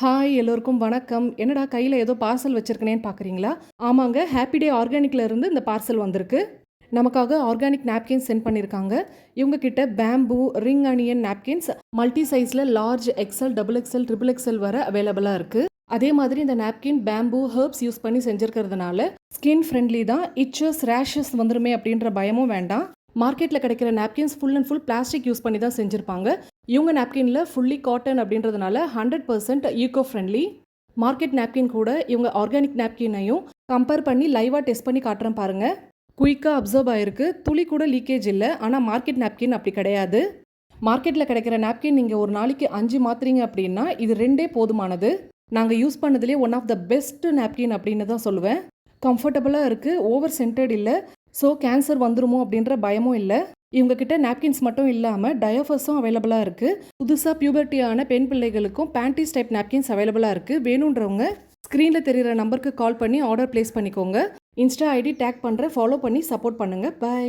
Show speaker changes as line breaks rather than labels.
Hi எல்லோருக்கும் வணக்கம். என்னடா கையில ஏதோ பார்சல் வச்சிருக்கனேன்னு பார்க்குறீங்களா? ஆமாங்க. ஹேப்பி டே ஆர்கானிக்ல இருந்து இந்த பார்சல் வந்திருக்கு. நமக்காக ஆர்கானிக் நாப்கின்ஸ் சென்ட் பண்ணியிருக்காங்க. இவங்க கிட்ட bamboo, ring onion napkins multi சைஸ்ல large, XL, double XL, triple XL வர அவைலபிளா இருக்கு. அதே மாதிரி இந்த நாப்கின் பேம்பூ, ஹெர்ப்ஸ் யூஸ் பண்ணி செஞ்சிருக்கிறதுனால ஸ்கின் ஃப்ரெண்ட்லி தான். இச்சஸ், ரேஷஸ் வந்துருமே அப்படின்ற பயமும் வேண்டாம். மார்க்கெட்டில் கிடைக்கிற napkins full and full plastic use பண்ணி தான் செஞ்சுருப்பாங்க. இவங்க நாப்கின்ல ஃபுல்லி காட்டன் அப்படின்றதுனால 100% ஈகோ ஃப்ரெண்ட்லி. மார்க்கெட் நாப்கின் கூட இவங்க ஆர்கானிக் நாப்கினையும் கம்பேர் பண்ணி லைவாக டெஸ்ட் பண்ணி காட்டுறேன் பாருங்க. குயிக்காக அப்சர்வ் ஆயிருக்கு. துளி கூட லீக்கேஜ் இல்லை. ஆனால் மார்க்கெட் நாப்கின் அப்படி கிடையாது. மார்க்கெட்டில் கிடைக்கிற நாப்கின் நீங்கள் ஒரு நாளைக்கு 5 மாத்துறீங்க அப்படின்னா இது 2 போதுமானது. நாங்கள் யூஸ் பண்ணதுலேயே one of the best napkin அப்படின்னு தான் சொல்லுவேன். கம்ஃபர்டபுளாக இருக்குது, ஓவர் சென்டர்ட் இல்லை, ஸோ கேன்சர் வந்துருமோ அப்படின்ற பயமும் இல்லை. இவங்க கிட்ட நாப்கின்ஸ் மட்டும் இல்லாமல் டயஃபர்ஸும் அவைலபிளாக இருக்குது. புதுசாக பியூபர்ட்டியான பெண் பிள்ளைகளுக்கும் பேண்டீஸ் டைப் நாப்கின்ஸ் அவைலபிளாக இருக்குது. வேணுன்றவங்க ஸ்க்ரீனில் தெரிகிற நம்பருக்கு கால் பண்ணி ஆர்டர் ப்ளேஸ் பண்ணிக்கோங்க. இன்ஸ்டா ஐடி டேக் பண்ணுறேன், ஃபாலோ பண்ணி சப்போர்ட் பண்ணுங்கள். பை.